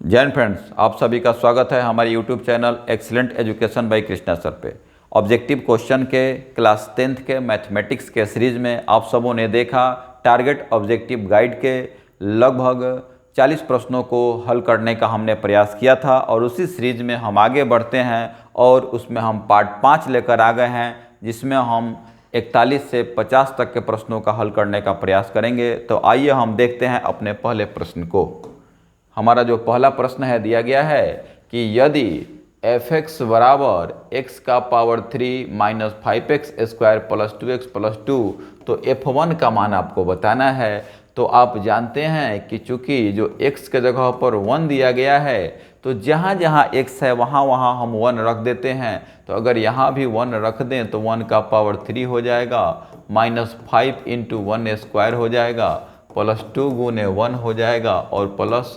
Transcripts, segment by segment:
Jain friends, आप सभी का स्वागत है हमारे YouTube channel excellent education by Krishna sir पे। ऑब्जेक्टिव क्वेश्चन के क्लास 10th के मैथमेटिक्स के सीरीज में आप सबों ने देखा टारगेट ऑब्जेक्टिव गाइड के लगभग 40 प्रश्नों को हल करने का हमने प्रयास किया था और उसी सीरीज में हम आगे बढ़ते हैं और उसमें हम पार्ट 5 लेकर आ गए हैं, जिसमें हम 41 से 50 तक के प्रश्नों का हल करने का प्रयास करेंगे। तो आइए हम देखते हैं अपने पहले प्रश्न को। हमारा जो पहला प्रश्न है दिया गया है कि यदि f(x) बराबर x का power 3 minus 5x square plus 2x plus 2, तो f1 का मान आपको बताना है। तो आप जानते हैं कि चूंकि जो x के जगह पर 1 दिया गया है, तो जहाँ जहाँ x है वहाँ वहाँ हम 1 रख देते हैं। तो अगर यहाँ भी 1 रख दें तो 1 का पावर 3 हो जाएगा, माइनस 5 इंटू 1 स्क्वायर हो जाएगा, प्लस 2 गुने 1 हो जाएगा और प्लस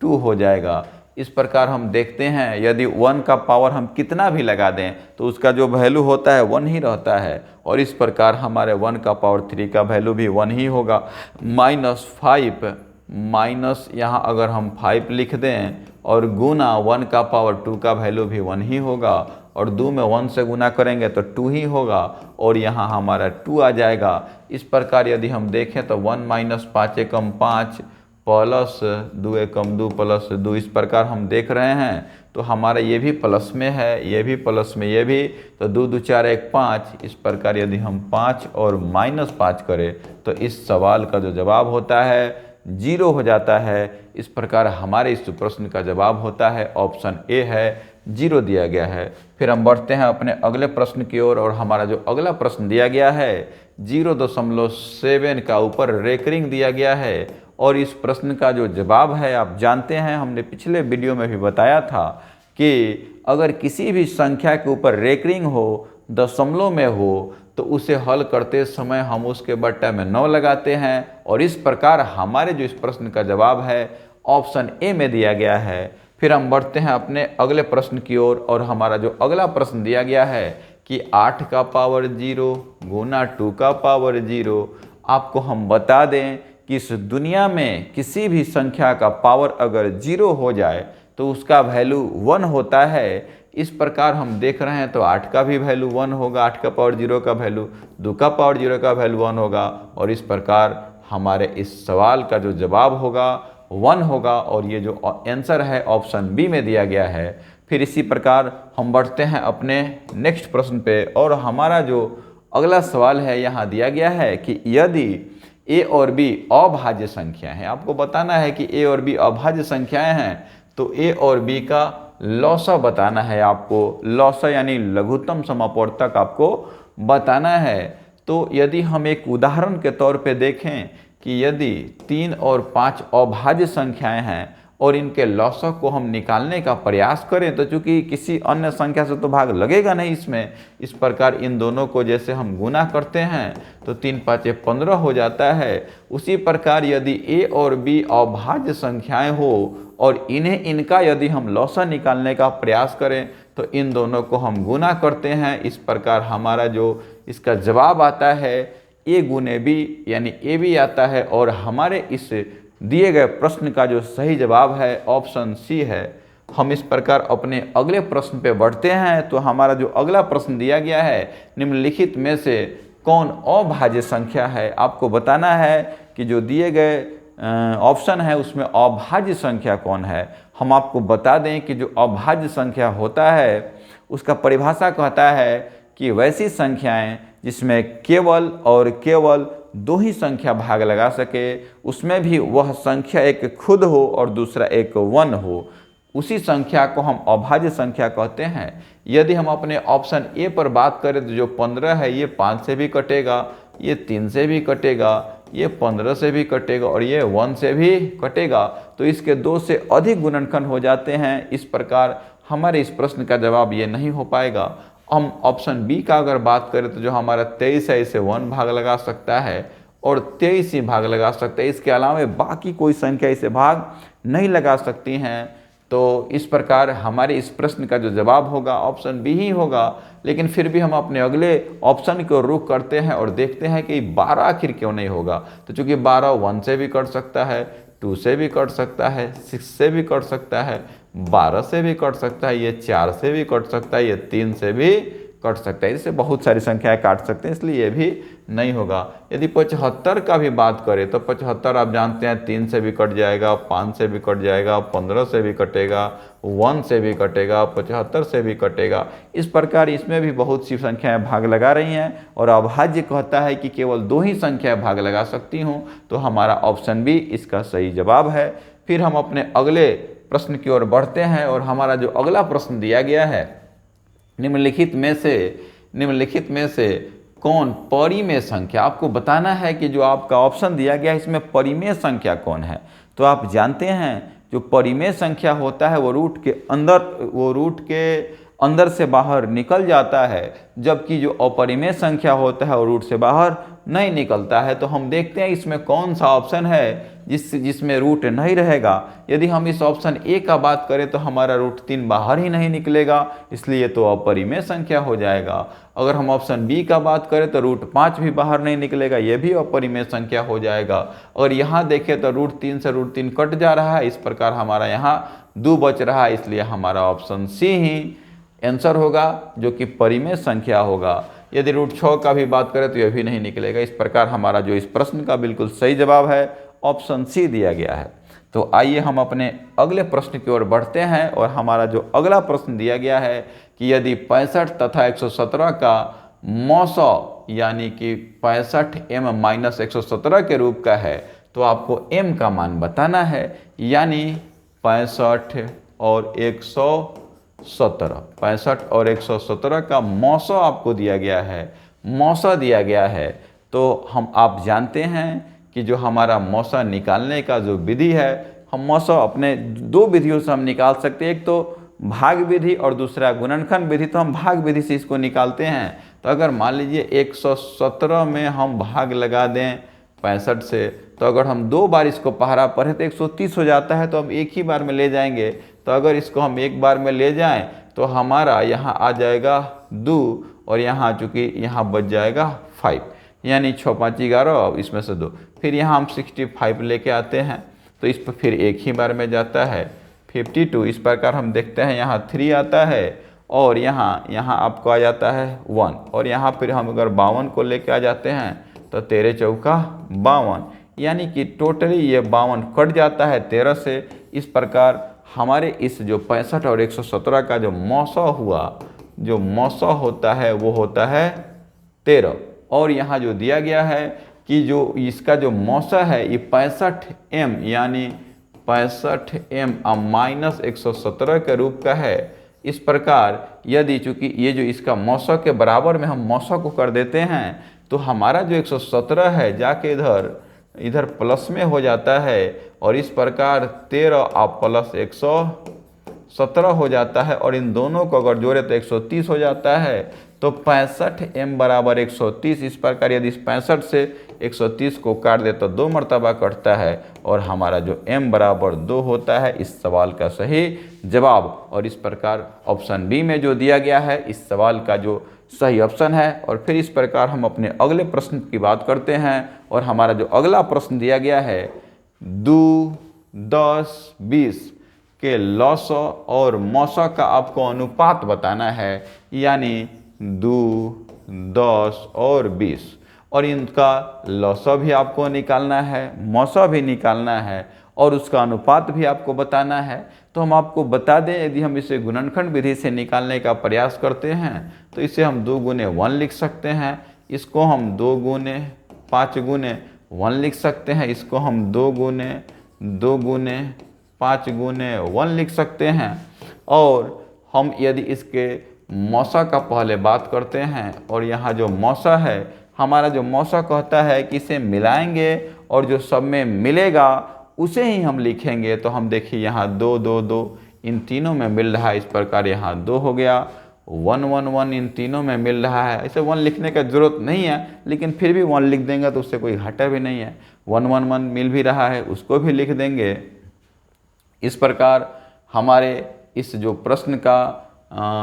2 हो जाएगा। इस प्रकार हम देखते हैं यदि 1 का पावर हम कितना भी लगा दें तो उसका जो वैल्यू होता है 1 ही रहता है, और इस प्रकार हमारे 1 का पावर 3 का वैल्यू भी 1 ही होगा। माइनस 5 माइनस यहाँ अगर हम 5 लिख दें और गुना 1 का पावर 2 का वैल्यू भी 1 ही होगा, और 2 में 1 से गुना करेंगे तो 2 ही होगा और यहाँ हमारा 2 आ जाएगा। इस प्रकार यदि हम देखें तो 1 माइनस 5 एकम 5 प्लस 2 एकम 2 प्लस 2, इस प्रकार हम देख रहे हैं। तो हमारा ये भी प्लस में है, ये भी प्लस में, ये भी, तो 2 2 4 1 5। इस प्रकार यदि हम 5 और माइनस 5 करें तो इस सवाल का जो जवाब होता है 0 हो जाता है। इस प्रकार हमारे इस प्रश्न का जवाब होता है ऑप्शन ए है, 0 दिया गया है। फिर हम बढ़ते हैं अपने अगले प्रश्न की ओर, और हमारा जो अगला प्रश्न दिया गया है 0.7 का ऊपर रेकरिंग दिया गया है, और इस प्रश्न का जो जवाब है आप जानते हैं, हमने पिछले वीडियो में भी बताया था कि अगर किसी भी संख्या के ऊपर रेकरिंग हो, दशमलव में हो, तो उसे हल करते समय हम उसके बट्टा में 9 लगाते हैं, और इस प्रकार हमारे जो इस प्रश्न का जवाब है ऑप्शन ए में दिया गया है। फिर हम बढ़ते हैं अपने अगले प्रश्न की ओर, और हमारा जो अगला प्रश्न दिया गया है कि 8 का पावर 0 गुना 2 का पावर 0। आपको हम बता दें कि इस दुनिया में किसी भी संख्या का पावर अगर 0 हो जाए तो उसका वैल्यू 1 होता है। इस प्रकार हम देख रहे हैं तो 8 का भी वैल्यू 1 होगा, 8 का पावर 0 का वैल्यू, 2 का पावर 0 का वैल्यू 1 होगा, और इस प्रकार हमारे इस सवाल का जो जवाब होगा 1 होगा, और ये जो आंसर है ऑप्शन बी में दिया गया है। फिर इसी प्रकार हम बढ़ते हैं अपने नेक्स्ट प्रश्न पे, और हमारा जो अगला सवाल है यहाँ दिया गया है कि यदि ए और बी अभाज्य संख्या है, आपको बताना है कि ए और बी अभाज्य संख्याएं हैं, तो ए और बी का लौसा बताना है आपको। लौसा यानी लघुत्तम समापवर्तक आपको बताना है। तो यदि हम एक उदाहरण के तौर पे देखें कि यदि 3 और 5 अभाज्य संख्याएं हैं और इनके लौसा को हम निकालने का प्रयास करें, तो चूंकि किसी अन्य संख्या से तो भाग लगेगा नहीं इसमें, इस प्रकार इन दोनों को जैसे हम गुना करते हैं तो 3 5 15 हो जाता है। उसी प्रकार यदि ए और बी अभाज्य संख्याएं हो और इन्हें इनका यदि हम लौसा निकालने का प्रयास करें तो इन दोनों को हम गुना करते हैं। इस प्रकार हमारा जो इसका जवाब आता है ए गुने बी यानी ए बी आता है, और हमारे इस दिए गए प्रश्न का जो सही जवाब है ऑप्शन सी है। हम इस प्रकार अपने अगले प्रश्न पे बढ़ते हैं। तो हमारा जो अगला प्रश्न दिया गया है, निम्नलिखित में से कौन अभाज्य संख्या है, आपको बताना है कि जो दिए गए ऑप्शन है उसमें अभाज्य संख्या कौन है। हम आपको बता दें कि जो अभाज्य संख्या होता है उसका परिभाषा कहता है कि वैसी संख्याएं जिसमें केवल और केवल 2 ही संख्या भाग लगा सके, उसमें भी वह संख्या एक खुद हो और दूसरा एक 1 हो, उसी संख्या को हम अभाज्य संख्या कहते हैं। यदि हम अपने ऑप्शन ए पर बात करें तो जो 15 है ये 5 से भी कटेगा, ये 3 से भी कटेगा, ये 15 से भी कटेगा और ये 1 से भी कटेगा, तो इसके 2 से अधिक गुणनखंड हो जाते हैं। इस प्रकार हमारे इस प्रश्न का जवाब ये नहीं हो पाएगा। हम ऑप्शन बी का अगर बात करें तो जो हमारा 23 है इसे 1 भाग लगा सकता है और 23 ही भाग लगा सकता है, इसके अलावा बाकी कोई संख्या इसे भाग नहीं लगा सकती हैं। तो इस प्रकार हमारे इस प्रश्न का जो जवाब होगा ऑप्शन बी ही होगा। लेकिन फिर भी हम अपने अगले ऑप्शन को रुख करते हैं और देखते हैं कि 12 आखिर क्यों नहीं होगा। तो चूंकि 12 1 से भी कट सकता है, 2 से भी कट सकता है, 6 से भी कट सकता है, 12 से भी कट सकता है, ये 4 से भी कट सकता है, ये 3 से भी कट सकता है। इससे बहुत सारी संख्याएं काट सकते हैं, इसलिए ये भी नहीं होगा। यदि 75 का भी बात करें तो 75 आप जानते हैं 3 से भी कट जाएगा, 5 से भी कट जाएगा, 15 से भी कटेगा, 1 से भी कटेगा, 75 से भी कटेगा। इस प्रकार इसमें भी बहुत सी संख्याएं भाग लगा रही हैं और अभाज्य कहता है कि केवल 2 ही संख्याएं भाग लगा सकती हूँ, तो हमारा ऑप्शन बी इसका सही जवाब है। फिर हम अपने अगले प्रश्न की ओर बढ़ते हैं और हमारा जो अगला प्रश्न दिया गया है, निम्नलिखित में से कौन परिमेय संख्या, आपको बताना है कि जो आपका ऑप्शन दिया गया है इसमें परिमेय संख्या कौन है। तो आप जानते हैं जो परिमेय संख्या होता है वो रूट के अंदर से बाहर निकल जाता है, जबकि जो अपरिमेय संख्या होता है वो रूट से बाहर नहीं निकलता है। तो हम देखते हैं इसमें कौन सा ऑप्शन है जिसमें रूट नहीं रहेगा। यदि हम इस ऑप्शन ए का बात करें तो हमारा रूट 3 बाहर ही नहीं निकलेगा, इसलिए तो अपरिमेय संख्या हो जाएगा। अगर हम ऑप्शन बी का बात करें तो रूट 5 भी बाहर नहीं निकलेगा, यह भी अपरिमेय संख्या हो जाएगा। और यहाँ देखें तो रूट 3 से रूट 3 कट जा रहा है, इस प्रकार हमारा यहाँ 2 बच रहा है, इसलिए हमारा ऑप्शन सी ही आंसर होगा, जो कि परिमेय संख्या होगा। यदि रूट 6 का भी बात करें तो यह भी नहीं निकलेगा। इस प्रकार हमारा जो इस प्रश्न का बिल्कुल सही जवाब है ऑप्शन सी दिया गया है। तो आइए हम अपने अगले प्रश्न की ओर बढ़ते हैं और हमारा जो अगला प्रश्न दिया गया है कि यदि 65 तथा 117 का मौसौ यानी कि 65m-117 के रूप का है, तो आपको m का मान बताना है, यानी 65 और 117 का मौसौ आपको दिया गया है। तो आप जानते हैं कि जो हमारा मौसा निकालने का जो विधि है, हम मौसा अपने 2 विधियों से हम निकाल सकते हैं, एक तो भाग विधि और दूसरा गुणनखंड विधि। तो हम भाग विधि से इसको निकालते हैं। तो अगर मान लीजिए 117 में हम भाग लगा दें 65 से, तो अगर हम 2 बार इसको पहरा पढ़े तो 130 हो जाता है, तो हम एक ही बार में ले जाएंगे। तो अगर इसको हम एक बार में ले जाएं तो हमारा यहाँ आ जाएगा 2 और यहाँ चूँकि यहाँ बच जाएगा 5, यानी 6 5 11, इसमें से 2। फिर यहाँ हम 65 लेके आते हैं, तो इस पर फिर एक ही बार में जाता है 52। इस प्रकार हम देखते हैं यहाँ 3 आता है और यहाँ आपको आ जाता है 1, और यहाँ फिर हम अगर 52 को लेके आ जाते हैं तो 13 चौका 52, यानी कि टोटली ये 52 कट जाता है 13 से। इस प्रकार हमारे इस जो 65 और 117 का जो मौसौ होता है वो होता है 13। और यहाँ जो दिया गया है कि जो इसका जो मौसा है ये 65m यानी 65m-117 के रूप का है। इस प्रकार यदि चूँकि ये जो इसका मौसा के बराबर में हम मौसा को कर देते हैं, तो हमारा जो 117 है जाके इधर प्लस में हो जाता है, और इस प्रकार 13 आप प्लस 117 हो जाता है, और इन दोनों को अगर जोड़े तो 130 हो जाता है। तो 65m बराबर 130। इस प्रकार यदि 65 से 130 को काट दे तो 2 मरतबा कटता है, और हमारा जो m बराबर 2 होता है इस सवाल का सही जवाब। और इस प्रकार ऑप्शन बी में जो दिया गया है इस सवाल का जो सही ऑप्शन है। और फिर इस प्रकार हम अपने अगले प्रश्न की बात करते हैं, और हमारा जो अगला प्रश्न दिया गया है 2, 10, 20 के लौसौ और मौसौ का आपको अनुपात बताना है, यानी 2, 10 और 20, और इनका लौसौ भी आपको निकालना है, मौसौ भी निकालना है, और उसका अनुपात भी आपको बताना है। तो हम आपको बता दें, यदि हम इसे गुणनखंड विधि से निकालने का प्रयास करते हैं तो इसे हम 2 गुने 1 लिख सकते हैं, इसको हम 2 गुने 5 गुने 1 लिख सकते हैं, इसको हम 2 गुने 5 गुने 1 लिख सकते हैं। और हम यदि इसके मौसा का पहले बात करते हैं, और यहाँ जो मौसा है हमारा जो मौसा कहता है कि इसे मिलाएंगे और जो सब में मिलेगा उसे ही हम लिखेंगे। तो हम देखिए यहाँ 2, 2, 2 इन तीनों में मिल रहा है, इस प्रकार यहाँ 2 हो गया, 1, 1, 1 इन तीनों में मिल रहा है। ऐसे 1 लिखने का जरूरत नहीं है, लेकिन फिर भी 1 लिख देंगे तो उससे कोई घाटा भी नहीं है। 1, 1, 1 मिल भी रहा है, उसको भी लिख देंगे। इस प्रकार हमारे इस जो प्रश्न का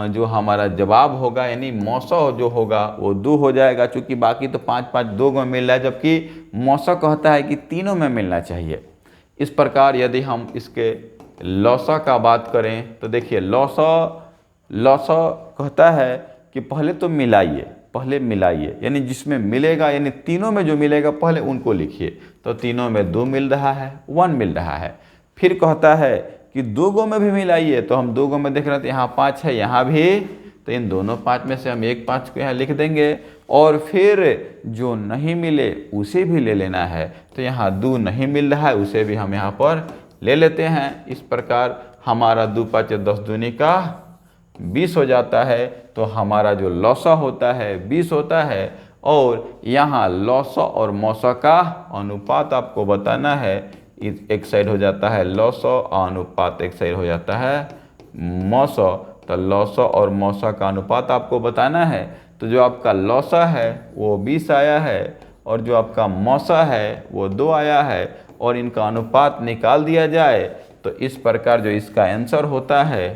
जो हमारा जवाब होगा यानी मौसौ जो होगा वो 2 हो जाएगा, चूँकि बाकी तो 5, 5 2 में मिल रहा है, जबकि मौसौ कहता है कि तीनों में मिलना चाहिए। इस प्रकार यदि हम इसके लौसा का बात करें तो देखिए लौसा कहता है कि पहले तो मिलाइए, यानी जिसमें मिलेगा, यानी तीनों में जो मिलेगा पहले उनको लिखिए। तो तीनों में 2 मिल रहा है, 1 मिल रहा है। फिर कहता है कि 2 गो में भी मिलाइए, तो हम 2 गो में देख रहे थे यहाँ 5 है, यहाँ भी, तो इन दोनों 5 में से हम एक 5 को यहाँ लिख देंगे। और फिर जो नहीं मिले उसे भी ले लेना है, तो यहाँ 2 नहीं मिल रहा है, उसे भी हम यहाँ पर ले लेते हैं। इस प्रकार हमारा 2 5 10 दूनी का 20 हो जाता है। तो हमारा जो लौसा होता है 20 होता है। और यहाँ लौसा और मौसा का अनुपात आपको बताना है। एक साइड हो जाता है लौसा, अनुपात एक साइड हो जाता है मौसा। तो लौसा और मौसा का अनुपात आपको बताना है। तो जो आपका लौसा है वो 20 आया है, और जो आपका मौसा है वो 2 आया है, और इनका अनुपात निकाल दिया जाए तो इस प्रकार जो इसका आंसर होता है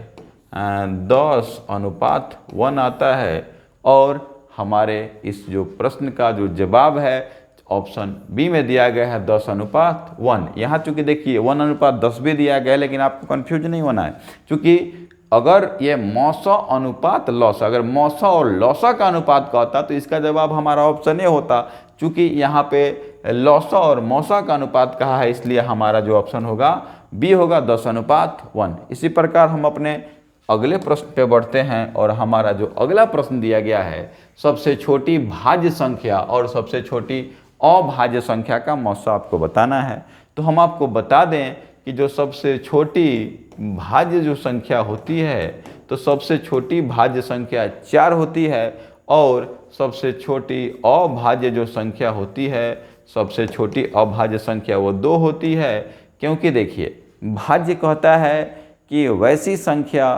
10:1 आता है। और हमारे इस जो प्रश्न का जो जवाब है ऑप्शन बी में दिया गया है 10:1। यहाँ चूँकि देखिए 1:10 भी दिया गया है, लेकिन आपको कन्फ्यूज नहीं होना है, क्योंकि अगर ये मौसा अनुपात लौसा, अगर मौसा और लौसा का अनुपात का होता तो इसका जवाब हमारा ऑप्शन ए होता। चूँकि यहाँ पे लौसा और मौसा का अनुपात कहा है, इसलिए हमारा जो ऑप्शन होगा बी होगा 10:1। इसी प्रकार हम अपने अगले प्रश्न पे बढ़ते हैं। और हमारा जो अगला प्रश्न दिया गया है, सबसे छोटी भाज्य संख्या और सबसे छोटी अभाज्य संख्या का मौसा आपको बताना है। तो हम आपको बता दें कि जो सबसे छोटी भाज्य जो संख्या होती है, तो सबसे छोटी भाज्य संख्या 4 होती है, और सबसे छोटी अभाज्य जो संख्या होती है, सबसे छोटी अभाज्य संख्या वो 2 होती है। क्योंकि देखिए भाज्य कहता है कि वैसी संख्या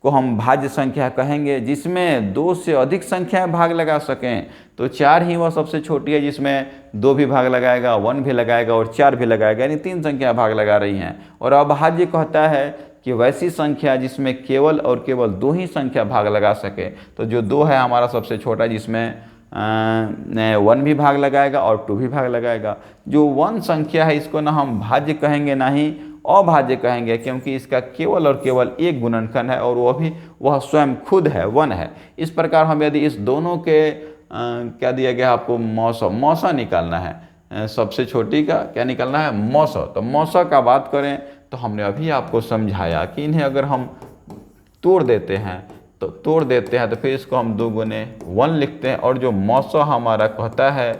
को हम भाज्य संख्या कहेंगे जिसमें 2 से अधिक संख्याएं भाग लगा सकें। तो 4 ही वह सबसे छोटी है जिसमें 2 भी भाग लगाएगा, 1 भी लगाएगा और 4 भी लगाएगा, यानी 3 संख्या भाग लगा रही हैं। और अभाज्य कहता है कि वैसी संख्या जिसमें केवल और केवल 2 ही संख्या भाग लगा सके। तो जो 2 है हमारा सबसे छोटा, जिसमें 1 भी भाग लगाएगा और 2 भी भाग लगाएगा। जो 1 संख्या है इसको ना हम भाज्य कहेंगे ना ही अभाज्य कहेंगे, क्योंकि इसका केवल और केवल एक गुणनखंड है, और वह स्वयं खुद है, 1 है। इस प्रकार हम यदि इस दोनों के क्या दिया गया आपको मौसा निकालना है, सबसे छोटी का क्या निकालना है मौसा। तो मौसा का बात करें तो हमने अभी आपको समझाया कि इन्हें अगर हम तोड़ देते हैं तो फिर इसको हम 2 गुने 1 लिखते हैं। और जो मौसा हमारा कहता है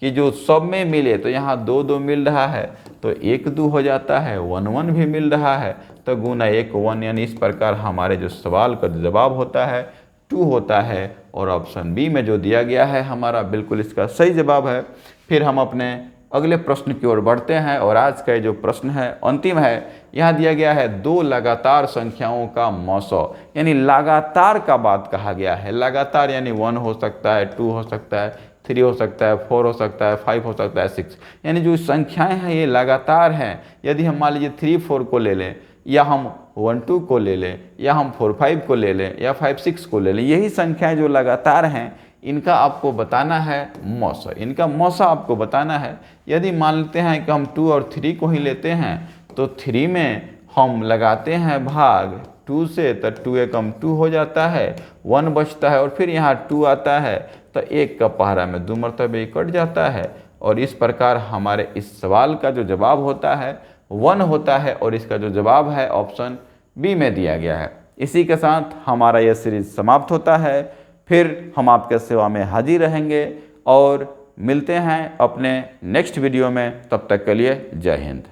कि जो सब में मिले, तो यहाँ 2 2 मिल रहा है तो 1 2 हो जाता है, 1 1 भी मिल रहा है तो गुना 1 1, यानी इस प्रकार हमारे जो सवाल का जवाब होता है 2 होता है। और ऑप्शन बी में जो दिया गया है हमारा बिल्कुल इसका सही जवाब है। फिर हम अपने अगले प्रश्न की ओर बढ़ते हैं। और आज का जो प्रश्न है अंतिम है। यहाँ दिया गया है 2 लगातार संख्याओं का मौसा, यानी लगातार का बात कहा गया है। लगातार यानी 1 हो सकता है, 2 हो सकता है, 3 हो सकता है, 4 हो सकता है, 5 हो सकता है, 6, यानी जो संख्याएं हैं ये लगातार हैं। यदि हम मान लीजिए 3 4 को ले लें, या हम 1 2 को ले लें, या हम 4 5 को ले लें, या 5 6 को ले लें, यही संख्याएं जो लगातार हैं इनका आपको बताना है मौसा। इनका मौसा आपको बताना है। यदि मान लेते हैं कि हम 2 और 3 को ही लेते हैं, तो 3 में हम लगाते हैं भाग 2 से, तो 2 एकम 2 हो जाता है, 1 बचता है, और फिर यहाँ 2 आता है तो 1 का पहाड़ा में 2 मरतबे कट जाता है। और इस प्रकार हमारे इस सवाल का जो जवाब होता है 1 होता है, और इसका जो जवाब है ऑप्शन बी में दिया गया है। इसी के साथ हमारा यह सीरीज समाप्त होता है। फिर हम आपके सेवा में हाजिर रहेंगे और मिलते हैं अपने नेक्स्ट वीडियो में। तब तक के लिए जय हिंद।